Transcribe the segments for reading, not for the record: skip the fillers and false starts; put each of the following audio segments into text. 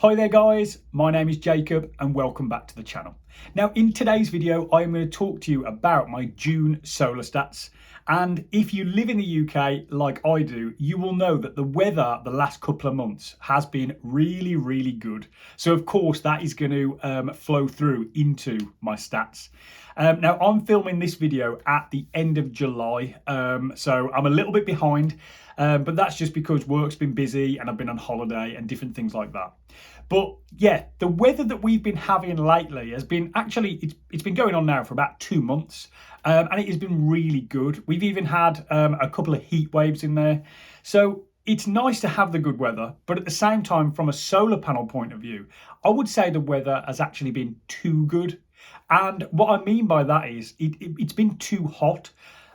Hi there guys, my name is Jacob and welcome back to the channel. Now in today's video I'm going to talk to you about my June solar stats, and if you live in the UK like I do, you will know that the weather the last couple of months has been really good. So of course that is going to flow through into my stats. Now I'm filming this video at the end of July, so I'm a little bit behind, but that's just because work's been busy and I've been on holiday and different things like that. But yeah, the weather that we've been having lately has been it's been going on now for about 2 months, and it has been really good. We've even had a couple of heat waves in there. So it's nice to have the good weather, but at the same time, from a solar panel point of view, I would say the weather has actually been too good. And what I mean by that is it's been too hot.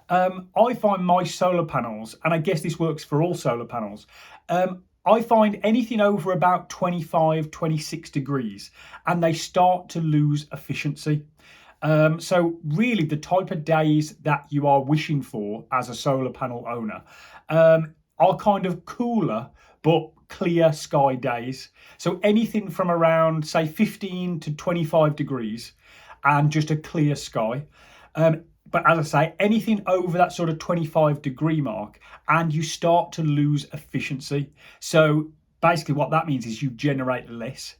I find my solar panels, and I guess this works for all solar panels, I find anything over about 25, 26 degrees and they start to lose efficiency. So really the type of days that you are wishing for as a solar panel owner are kind of cooler but clear sky days. So anything from around say 15 to 25 degrees and just a clear sky. But as I say, anything over that sort of 25 degree mark and you start to lose efficiency. So basically what that means is you generate less.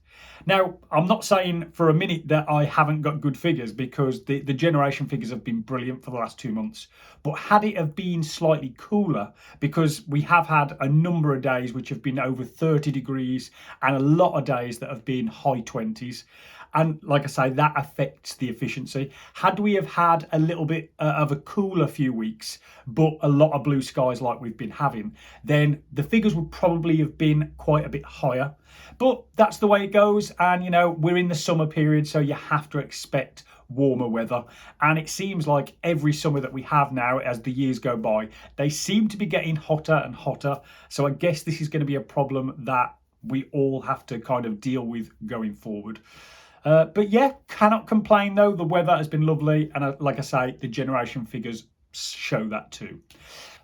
Now, I'm not saying for a minute that I haven't got good figures, because the generation figures have been brilliant for the last 2 months. But had it have been slightly cooler, because we have had a number of days which have been over 30 degrees and a lot of days that have been high 20s. And like I say, that affects the efficiency. Had we have had a little bit of a cooler few weeks, but a lot of blue skies like we've been having, then the figures would probably have been quite a bit higher. But that's the way it goes. And, you know, we're in the summer period, so you have to expect warmer weather. And it seems like every summer that we have now, as the years go by, they seem to be getting hotter and hotter. So I guess this is going to be a problem that we all have to kind of deal with going forward. But yeah, cannot complain though. The weather has been lovely, and like I say, the generation figures show that too.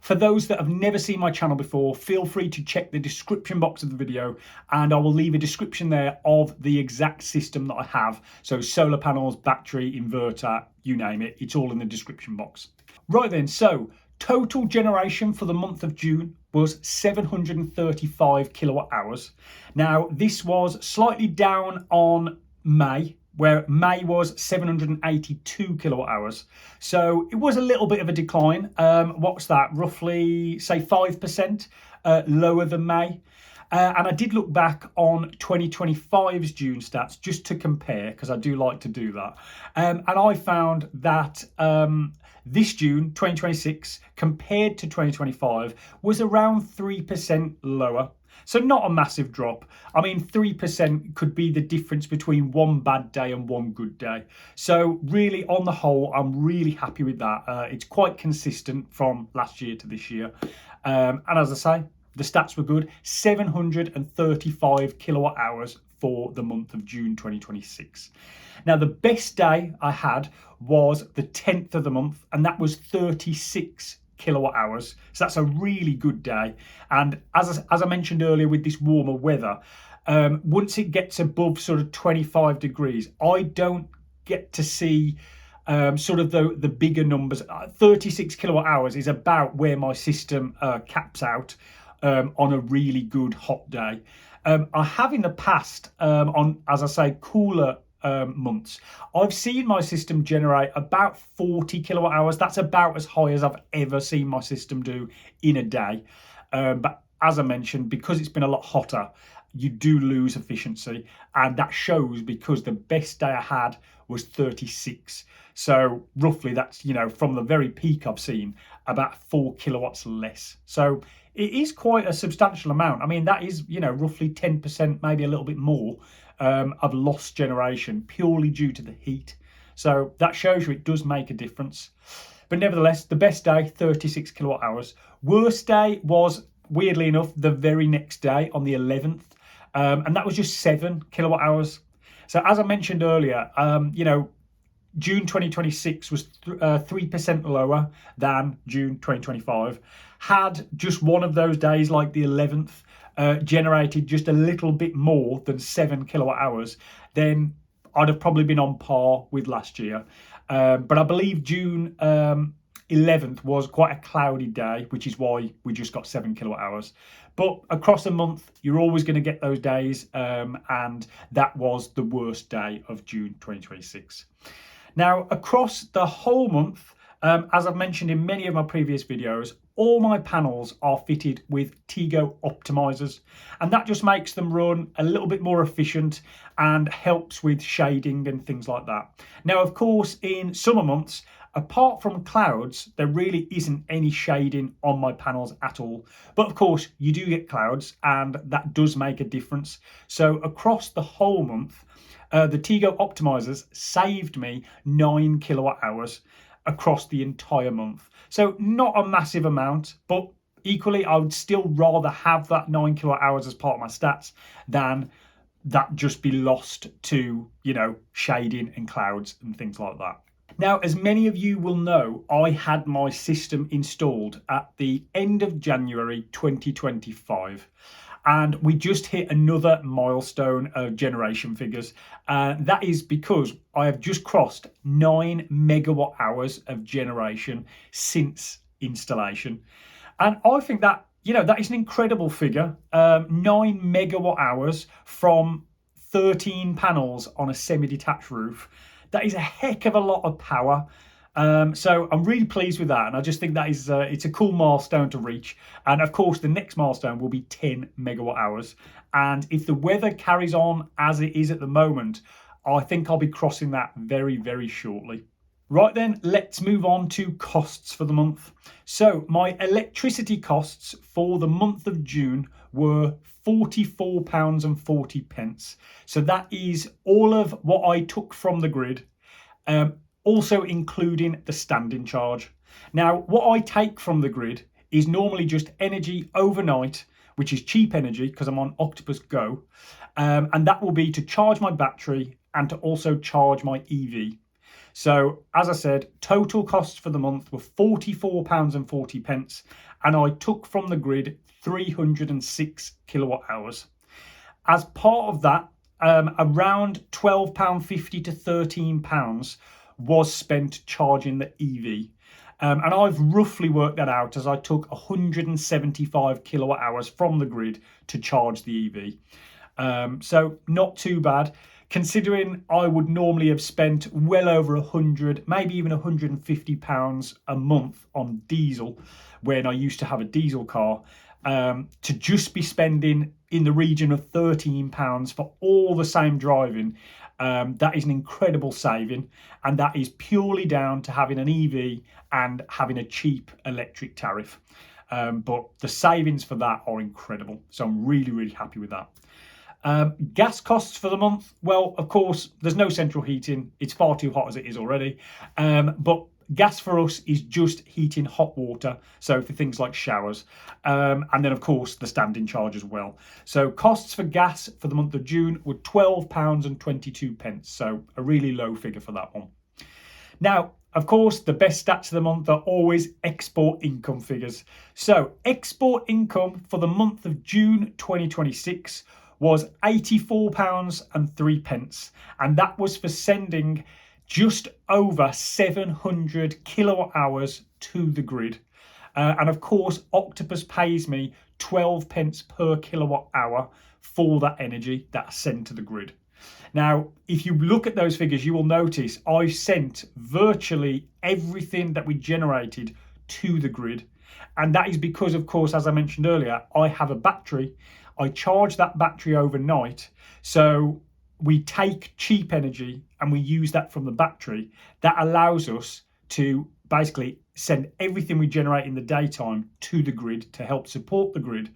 For those that have never seen my channel before, feel free to check the description box of the video, and I will leave a description there of the exact system that I have. So solar panels, battery, inverter, you name it, it's all in the description box. Right then, so total generation for the month of June was 735 kilowatt hours. Now this was slightly down on May, where May was 782 kilowatt hours. So it was a little bit of a decline. What's that? Roughly, say 5% lower than May. And I did look back on 2025's June stats just to compare, because I do like to do that. And I found that this June 2026 compared to 2025 was around 3% lower. So not a massive drop. I mean, 3% could be the difference between one bad day and one good day. So really, on the whole, I'm really happy with that. It's quite consistent from last year to this year. And as I say, the stats were good. 735 kilowatt hours for the month of June 2026. Now, the best day I had was the 10th of the month, and that was 36 kilowatt hours. So that's a really good day. And as I mentioned earlier, with this warmer weather, once it gets above sort of 25 degrees, I don't get to see sort of the bigger numbers. 36 kilowatt hours is about where my system caps out on a really good hot day. I have in the past, on, as I say, cooler months, I've seen my system generate about 40 kilowatt hours. That's about as high as I've ever seen my system do in a day. But as I mentioned, because it's been a lot hotter, you do lose efficiency, and that shows because the best day I had was 36. So roughly that's, you know, from the very peak I've seen, about 4 kilowatts less. So it is quite a substantial amount. I mean, that is, you know, roughly 10%, maybe a little bit more of lost generation purely due to the heat. So that shows you it does make a difference. But nevertheless, the best day, 36 kilowatt hours. Worst day was, weirdly enough, the very next day on the 11th. And that was just 7 kilowatt hours. So as I mentioned earlier, you know, June 2026 was 3% lower than June 2025. Had just one of those days, like the 11th, generated just a little bit more than 7 kilowatt hours, then I'd have probably been on par with last year. But I believe June 11th was quite a cloudy day, which is why we just got 7 kilowatt hours. But across a month, you're always going to get those days, and that was the worst day of June 2026. Now, across the whole month, as I've mentioned in many of my previous videos, all my panels are fitted with Tigo Optimisers, and that just makes them run a little bit more efficient and helps with shading and things like that. Now, of course, in summer months, apart from clouds, there really isn't any shading on my panels at all. But of course, you do get clouds, and that does make a difference. So across the whole month, the Tigo Optimisers saved me 9 kilowatt hours across the entire month. So not a massive amount, but equally, I would still rather have that 9 kilowatt hours as part of my stats than that just be lost to, shading and clouds and things like that. Now, as many of you will know, I had my system installed at the end of January 2025. And we just hit another milestone of generation figures. That is because I have just crossed 9 megawatt hours of generation since installation. And I think that, that is an incredible figure. 9 megawatt hours from 13 panels on a semi-detached roof. That is a heck of a lot of power. So I'm really pleased with that, and I just think that is it's a cool milestone to reach. And of course, the next milestone will be 10 megawatt hours. And if the weather carries on as it is at the moment, I think I'll be crossing that very, very shortly. Right then, let's move on to costs for the month. So my electricity costs for the month of June were £44.40. So that is all of what I took from the grid. Also including the standing charge. Now, what I take from the grid is normally just energy overnight, which is cheap energy because I'm on Octopus Go, and that will be to charge my battery and to also charge my EV. So, as I said, total costs for the month were £44.40, and I took from the grid 306 kilowatt hours. As part of that, around £12.50 to £13 was spent charging the EV. And I've roughly worked that out as I took 175 kilowatt hours from the grid to charge the EV. So not too bad, considering I would normally have spent well over 100, maybe even £150 a month on diesel when I used to have a diesel car. To just be spending in the region of £13 for all the same driving, that is an incredible saving, and that is purely down to having an EV and having a cheap electric tariff. But the savings for that are incredible, so I'm really, really happy with that. Gas costs for the month, well, of course, there's no central heating. It's far too hot as it is already. But gas for us is just heating hot water, so for things like showers. And then, of course, the standing charge as well. So costs for gas for the month of June were £12.22, so a really low figure for that one. Now, of course, the best stats of the month are always export income figures. So export income for the month of June 2026 was £84.03, and that was for sending just over 700 kilowatt hours to the grid. And of course, Octopus pays me 12 pence per kilowatt hour for that energy that's sent to the grid. Now, if you look at those figures, you will notice I sent virtually everything that we generated to the grid. And that is because, of course, as I mentioned earlier, I have a battery. I charge that battery overnight. So we take cheap energy and we use that from the battery. That allows us to basically send everything we generate in the daytime to the grid to help support the grid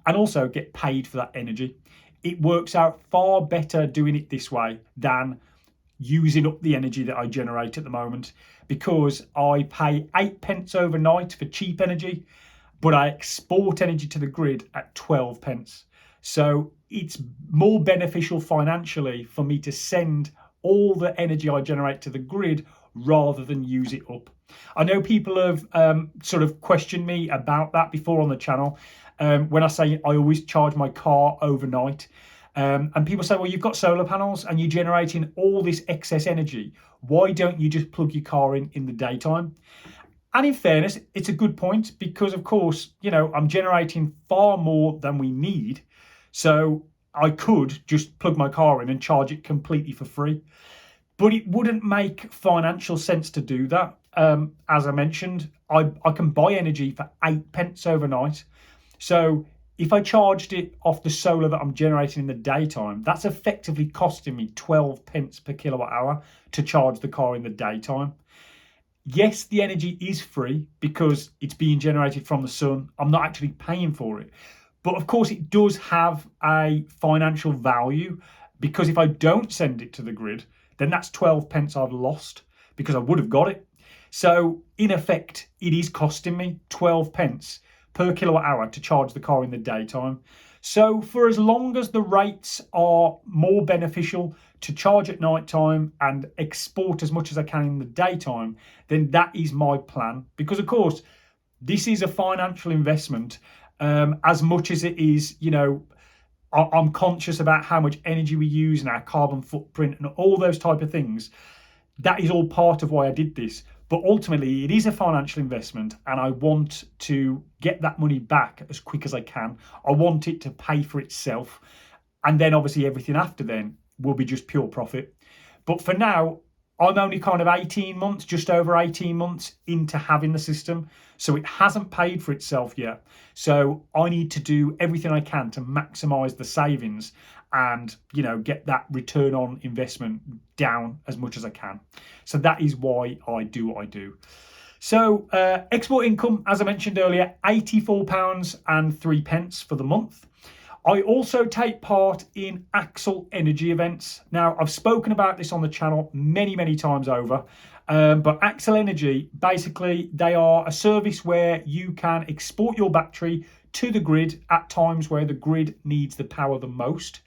and also get paid for that energy. It works out far better doing it this way than using up the energy that I generate at the moment, because I pay 8 pence overnight for cheap energy, but I export energy to the grid at 12 pence. So it's more beneficial financially for me to send all the energy I generate to the grid rather than use it up. I know people have sort of questioned me about that before on the channel. When I say I always charge my car overnight, and people say, well, you've got solar panels and you're generating all this excess energy. Why don't you just plug your car in the daytime? And in fairness, it's a good point because, of course, you know, I'm generating far more than we need. So I could just plug my car in and charge it completely for free. But it wouldn't make financial sense to do that. As I mentioned, I can buy energy for 8p overnight. So if I charged it off the solar that I'm generating in the daytime, that's effectively costing me 12p per kilowatt hour to charge the car in the daytime. Yes, the energy is free because it's being generated from the sun. I'm not actually paying for it. But of course, it does have a financial value because if I don't send it to the grid, then that's 12p I've lost because I would have got it. So in effect, it is costing me 12p per kilowatt hour to charge the car in the daytime. So for as long as the rates are more beneficial to charge at night time and export as much as I can in the daytime, then that is my plan. Because of course, this is a financial investment as much as it is, you know, I'm conscious about how much energy we use and our carbon footprint and all those type of things. That is all part of why I did this. But ultimately, it is a financial investment and I want to get that money back as quick as I can. I want it to pay for itself. And then obviously everything after then will be just pure profit. But for now, I'm only kind of 18 months, just over 18 months into having the system. So it hasn't paid for itself yet. So I need to do everything I can to maximize the savings and, you know, get that return on investment down as much as I can. So that is why I do what I do. So export income, as I mentioned earlier, £84.03 for the month. I also take part in Axel Energy events. Now, I've spoken about this on the channel many times over, but Axel Energy, basically, they are a service where you can export your battery to the grid at times where the grid needs the power the most.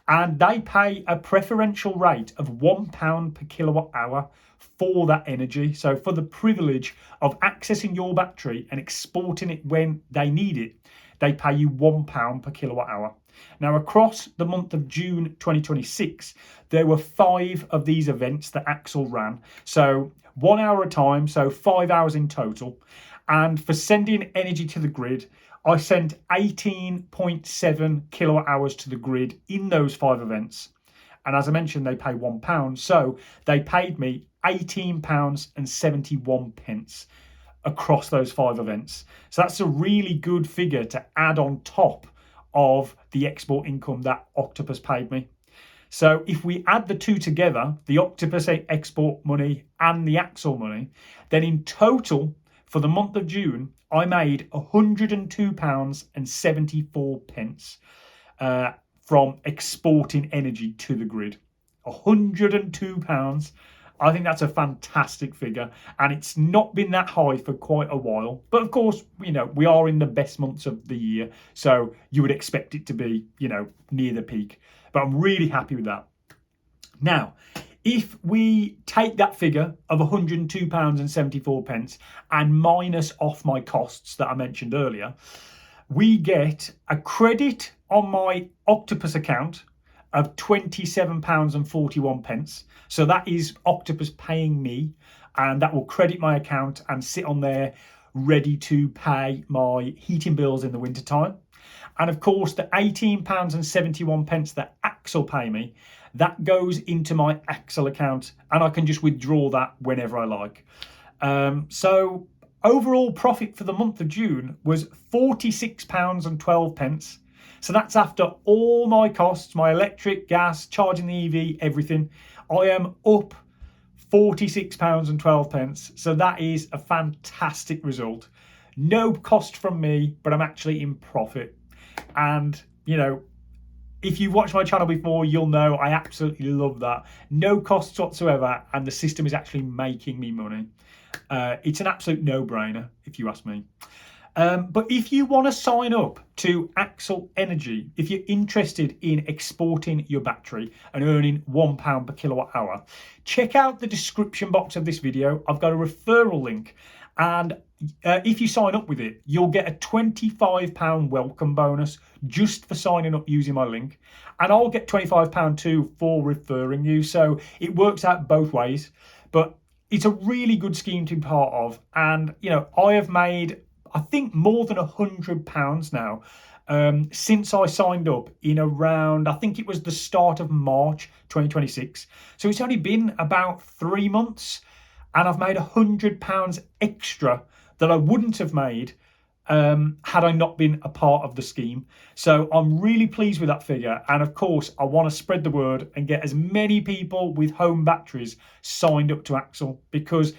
And they pay a preferential rate of £1 per kilowatt hour for that energy. So for the privilege of accessing your battery and exporting it when they need it, they pay you £1 per kilowatt hour. Now, across the month of June 2026, there were 5 of these events that Axel ran. So 1 hour a time, so 5 hours in total. And for sending energy to the grid, I sent 18.7 kilowatt hours to the grid in those 5 events. And as I mentioned, they pay £1. So they paid me £18.71 across those 5 events. So that's a really good figure to add on top of the export income that Octopus paid me. So if we add the two together, the Octopus export money and the Axel money, then in total for the month of June, I made £102.74 from exporting energy to the grid. £102. I think that's a fantastic figure, and it's not been that high for quite a while. But of course, you know, we are in the best months of the year, so you would expect it to be, you know, near the peak. But I'm really happy with that. Now, if we take that figure of £102.74 and minus off my costs that I mentioned earlier, we get a credit on my Octopus account of £27.41. So that is Octopus paying me, and that will credit my account and sit on there ready to pay my heating bills in the wintertime. And of course, the £18.71 that Axel pay me, that goes into my Axel account, and I can just withdraw that whenever I like. So overall profit for the month of June was £46.12. So that's after all my costs, my electric, gas, charging the EV, everything. I am up £46.12. So that is a fantastic result. No cost from me, but I'm actually in profit. And, you know, if you've watched my channel before, you'll know I absolutely love that. No costs whatsoever, and the system is actually making me money. It's an absolute no-brainer, if you ask me. But if you want to sign up to Axel Energy, if you're interested in exporting your battery and earning £1 per kilowatt hour, check out the description box of this video. I've got a referral link, and if you sign up with it, you'll get a £25 welcome bonus just for signing up using my link, and I'll get £25 too for referring you. So it works out both ways, but it's a really good scheme to be part of. And I have made, I think, more than £100 now since I signed up in around, I think it was the start of March 2026. So it's only been about 3 months, and I've made £100 extra that I wouldn't have made had I not been a part of the scheme. So I'm really pleased with that figure. And of course, I want to spread the word and get as many people with home batteries signed up to Axel, because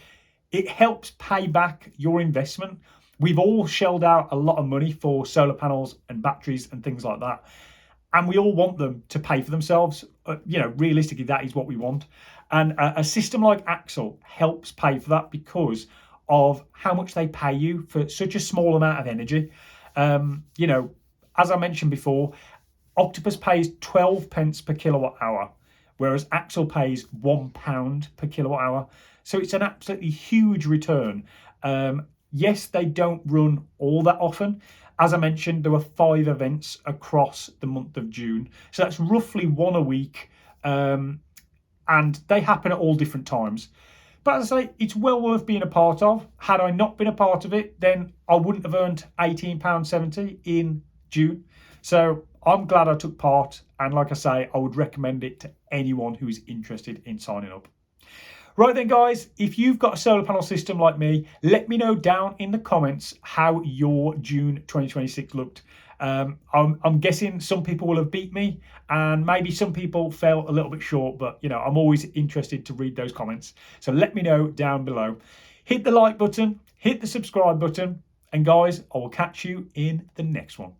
it helps pay back your investment. We've all shelled out a lot of money for solar panels and batteries and things like that, and we all want them to pay for themselves. Realistically, that is what we want. And a system like Axel helps pay for that because of how much they pay you for such a small amount of energy. As I mentioned before, Octopus pays 12 pence per kilowatt hour, whereas Axel pays £1 per kilowatt hour. So it's an absolutely huge return. Yes, they don't run all that often. As I mentioned, there were 5 events across the month of June. So that's roughly 1 a week. And they happen at all different times. But as I say, it's well worth being a part of. Had I not been a part of it, then I wouldn't have earned £18.70 in June. So I'm glad I took part. And like I say, I would recommend it to anyone who is interested in signing up. Right then, guys, if you've got a solar panel system like me, let me know down in the comments how your June 2026 looked. I'm guessing some people will have beat me, and maybe some people fell a little bit short, but I'm always interested to read those comments. So let me know down below. Hit the like button, hit the subscribe button, and guys, I will catch you in the next one.